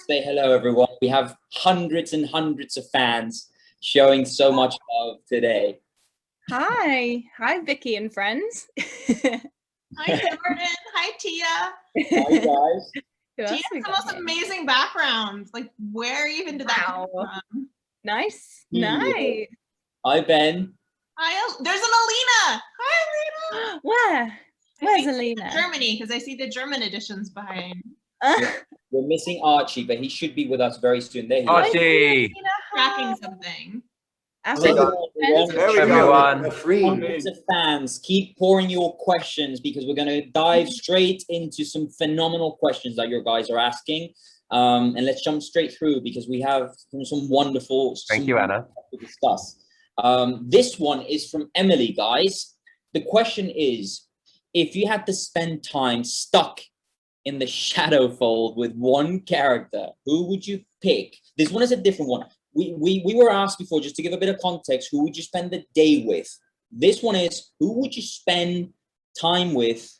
say hello, everyone. We have hundreds and hundreds of fans showing so much love today. Hi, Vicky and friends. Hi, Cameron. Hi, Tia. Hi, guys. Tia has the most amazing background. Like, where even did that come from? Nice. Hi, Ben. Hi, there's an Alina. Hi, Alina. Where? Where's Alina? Germany, because I see the German editions behind. We're missing Archie, but he should be with us very soon. There he Archie! Tracking something. Everyone. Hundreds of fans, keep pouring your questions because we're going to dive straight into some phenomenal questions that your guys are asking. And let's jump straight through because we have some wonderful Thank you, Anna. To discuss. This one is from Emily, guys. The question is, if you had to spend time stuck in the shadow fold with one character, who would you pick? This one is a different one. We were asked before, just to give a bit of context, who would you spend the day with? This one is, who would you spend time with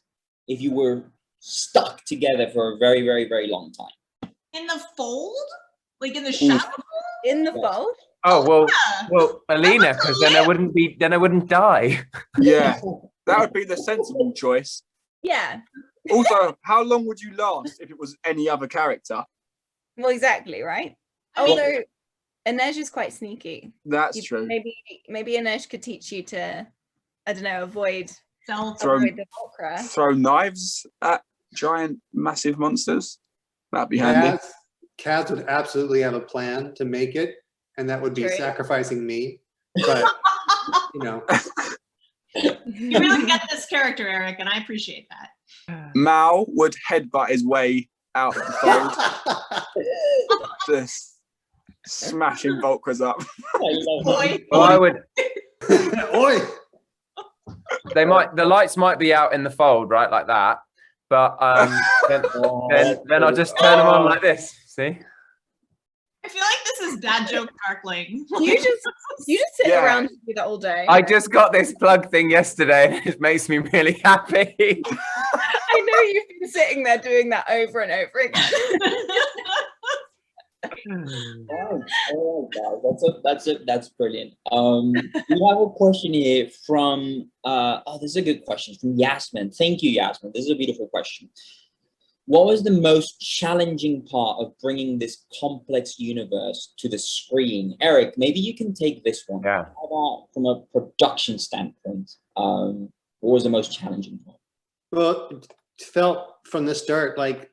if you were stuck together for a very, very, very long time? In the fold? Like in the shadow fold? In the fold? Oh, well, Alina, because then I wouldn't die. Yeah, that would be the sensible choice. Yeah. Also, how long would you last if it was any other character? Well, exactly, right? Although Inej is quite sneaky. That's true. Maybe Inej could teach you to, I don't know, avoid the Volcra. Throw knives at giant, massive monsters. That'd be handy. Kaz would absolutely have a plan to make it, and that would be sacrificing me. But you know, you really get this character, Eric, and I appreciate that. Mao would headbutt his way out of the fold. Just smashing Volcras up. Oi. Well, I would. Oi. The lights might be out in the fold, right, like that. But then I'll just turn them on like this. See? I feel like this is dad joke Darkling. You just sit around and do that all day. I just got this plug thing yesterday, and it makes me really happy. I know you've been sitting there doing that over and over again. That's brilliant. We have a question here from this is a good question from Yasmin. Thank you, Yasmin. This is a beautiful question. What was the most challenging part of bringing this complex universe to the screen? Eric, maybe you can take this one. Yeah. How about from a production standpoint? What was the most challenging part? Well, it felt from the start like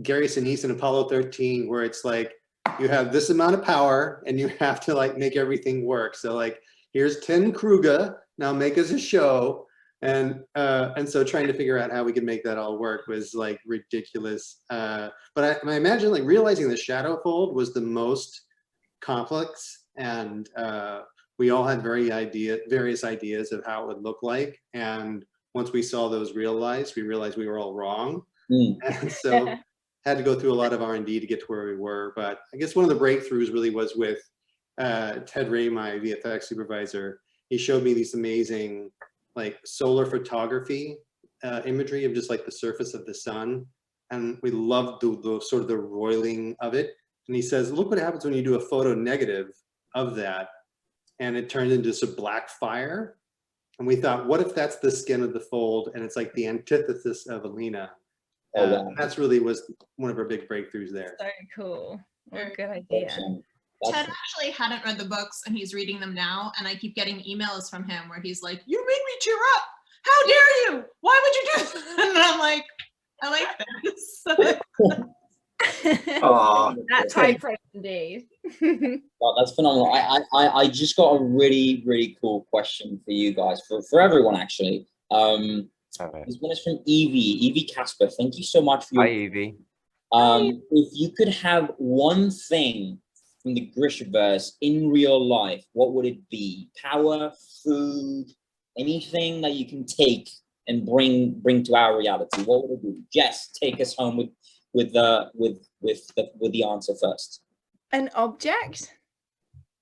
Gary Sinise in Apollo 13, where it's like you have this amount of power and you have to like make everything work. So like, here's 10 Kruga, now make us a show. And so trying to figure out how we could make that all work was like ridiculous. But I imagine like realizing the shadow fold was the most complex, and we all had various ideas of how it would look like. And once we saw those realized, we realized we were all wrong. And so had to go through a lot of R&D to get to where we were. But I guess one of the breakthroughs really was with Ted Ray, my VFX supervisor. He showed me these amazing like solar photography imagery of just like the surface of the sun. And we loved the sort of the roiling of it. And he says, look what happens when you do a photo negative of that. And it turned into some black fire. And we thought, what if that's the skin of the fold and it's like the antithesis of Alina? That's really was one of our big breakthroughs there. So cool. What a good idea. Ted actually hadn't read the books and he's reading them now, and I keep getting emails from him where he's like, you made me tear up. How dare you? Why would you do that? And I'm like, I like this. That's high praise indeed. Well, that's phenomenal. I just got a really, really cool question for you guys, for everyone actually. This one is from Evie Casper. Thank you so much for your. Hi, Evie. If you could have one thing from the Grischaverse in real life, what would it be? Power, food, anything that you can take and bring to our reality? What would it be? Jess, take us home with the answer first. An object?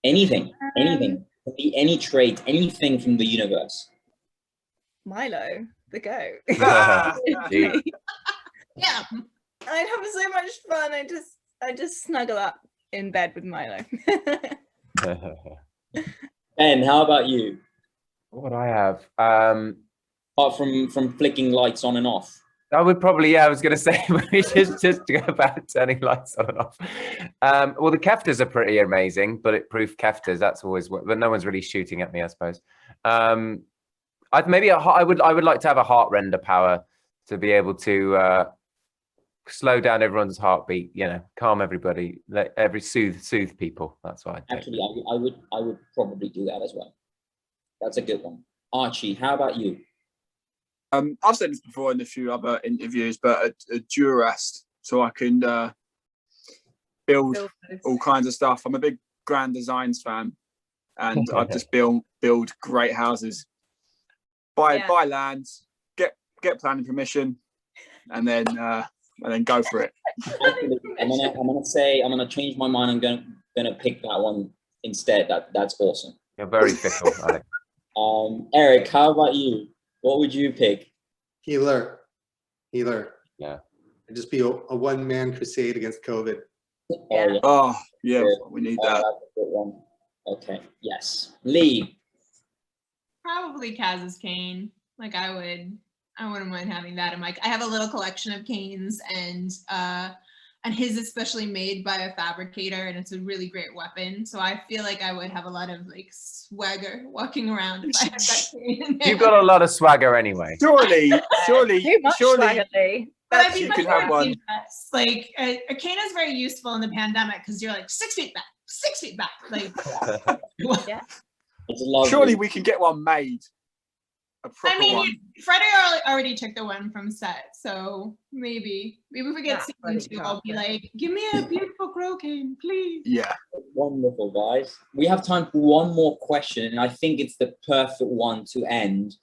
Anything. It could be any trait, anything from the universe. Milo, the goat. Yeah. I'd have so much fun. I just snuggle up in bed with Milo. Ben, how about you? What would I have? Apart from flicking lights on and off. I would probably, yeah, I was going to say, just to go about turning lights on and off. Well, the kefters are pretty amazing, bulletproof kefters. That's always, but no one's really shooting at me, I suppose. I would like to have a heart render power to be able to slow down everyone's heartbeat. You know, calm everybody, soothe people. That's what I'd take. Actually, I would probably do that as well. That's a good one. Archie, how about you? I've said this before in a few other interviews, but a Durast, so I can build all kinds of stuff. I'm a big Grand Designs fan, and I just build great houses. Buy land, get planning permission, and then go for it. Actually, I'm gonna change my mind. I'm gonna pick that one instead. That's awesome. You're very fickle, Alex. Eric, how about you? What would you pick? Healer. Yeah. It'd just be a one-man crusade against COVID. Oh yeah, we need that. That's a good one. Okay. Yes. Lee. Probably Kaz's cane. Like I wouldn't mind having that. I have a little collection of canes, and his is especially made by a fabricator, and it's a really great weapon. So I feel like I would have a lot of like swagger walking around if I had that cane. You've got a lot of swagger anyway. Too much swagger, Lee. But I mean, You could have one. like a cane is very useful in the pandemic because you're like 6 feet back, 6 feet back. Like, Yeah. Surely we can get one made. A proper one. Freddie already took the one from set, so maybe if we get season 2, I'll be like, give me a beautiful crow cane, please. Yeah. Wonderful, guys. We have time for one more question, and I think it's the perfect one to end.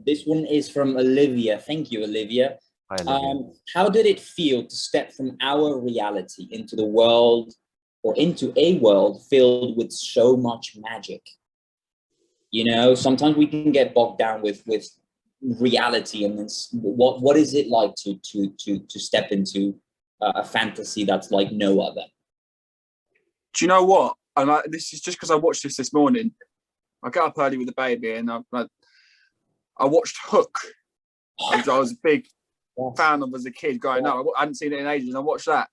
This one is from Olivia. Thank you, Olivia. Hi, Olivia. How did it feel to step from our reality into the world, or into a world filled with so much magic? You know, sometimes we can get bogged down with reality, and what is it like to step into a fantasy that's like no other? Do you know what? And this is just because I watched this morning. I got up early with the baby, and I watched Hook. I was a big fan of as a kid growing up. I hadn't seen it in ages, and I watched that.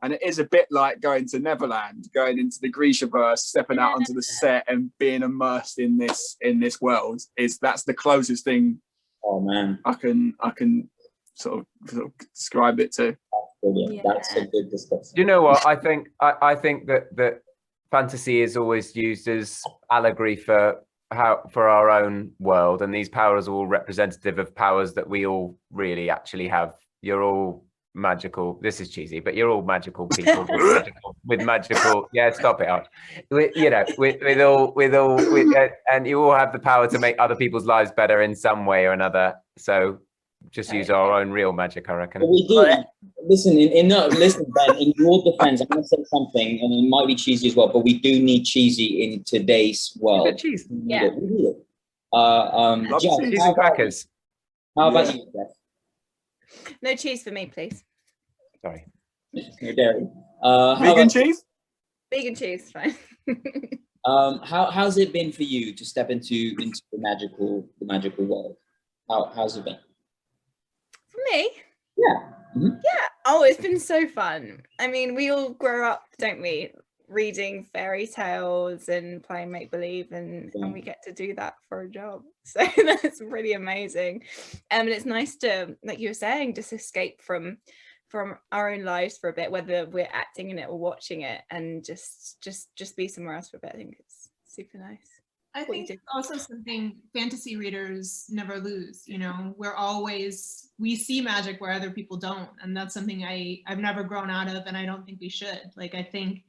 And it is a bit like going to Neverland, going into the Grishaverse, stepping out onto the set and being immersed in this world. That's the closest thing. Oh man, I can sort of describe it to. Brilliant. That's a good discussion. You know what? I think that fantasy is always used as allegory for our own world, and these powers are all representative of powers that we all really actually have. You're all magical. This is cheesy, but you're all magical people with magical. Yeah, stop it, Arch. And you all have the power to make other people's lives better in some way or another. So just use our own real magic, I reckon. But we do. Listen, listen, Ben. In your defense, I'm going to say something, and it might be cheesy as well. But we do need cheesy in today's world. Cheese. Yeah. Jeff, Cheese and crackers. how about you, Jeff? No cheese for me, please. Sorry. No dairy. Vegan cheese? Vegan cheese, fine. How's it been for you to step into the magical world? How's it been? For me? Yeah. Mm-hmm. Yeah. Oh, it's been so fun. I mean, we all grow up, don't we, reading fairy tales and playing make-believe, and we get to do that for a job. So that's really amazing. And it's nice to, like you were saying, just escape from our own lives for a bit, whether we're acting in it or watching it, and just be somewhere else for a bit. I think it's super nice. I think it's also something fantasy readers never lose. You know, we see magic where other people don't, and that's something I've never grown out of, and I don't think we should. Like, I think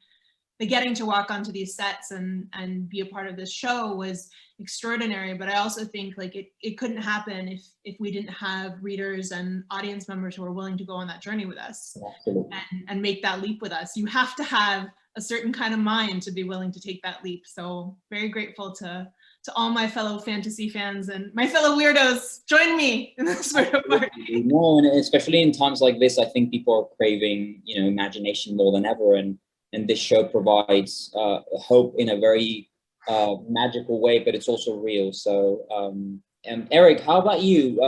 the getting to walk onto these sets and be a part of this show was extraordinary, but I also think like it couldn't happen if we didn't have readers and audience members who are willing to go on that journey with us and make that leap with us. You have to have a certain kind of mind to be willing to take that leap. So very grateful to to all my fellow fantasy fans and my fellow weirdos. Join me in this weirdo party. No, and especially in times like this, I think people are craving, imagination more than ever, and this show provides hope in a very magical way, but it's also real. So, Eric, how about you?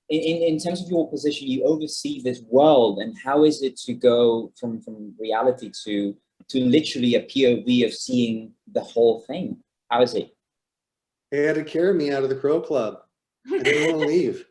In terms of your position, you oversee this world, and how is it to go from reality to literally a POV of seeing the whole thing? How is it? They had to carry me out of the Crow Club. I didn't want to leave.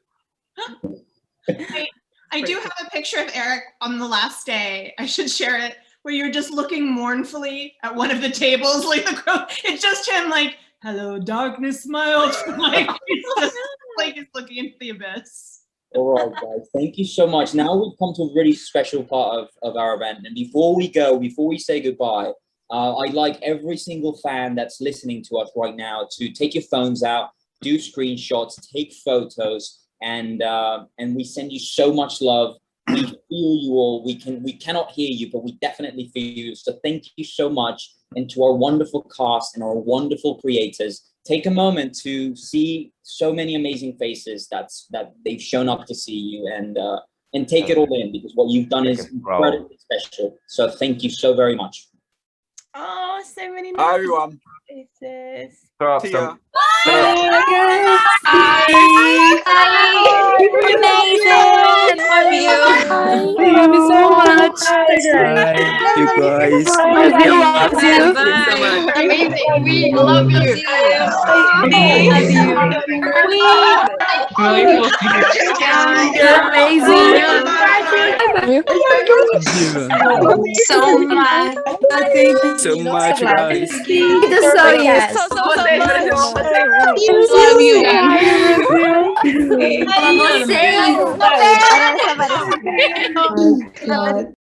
I do have a picture of Eric on the last day. I should share it, where you're just looking mournfully at one of the tables, like the crow. It's just him, like, "Hello, darkness, my old friend." Like, he's just like he's looking into the abyss. All right, guys, thank you so much. Now we've come to a really special part of our event, and before we say goodbye, I'd like every single fan that's listening to us right now to take your phones out, do screenshots, take photos, and we send you so much love. We feel you all. We cannot hear you, but we definitely feel you. So thank you so much, and to our wonderful cast and our wonderful creators. Take a moment to see so many amazing faces that they've shown up to see you, and take it all in, because what you've done is incredibly special. So thank you so very much. Oh, so many Hi, nice everyone. faces. Throw up See some. ya. You're amazing. Love you. We love you so much. You guys. Love you. Love you. Bye. Amazing. We love you. Love you. You're amazing. So much. Thank you so much, guys. Just so yes. Love you, Dan. Vamos, Love you. seis.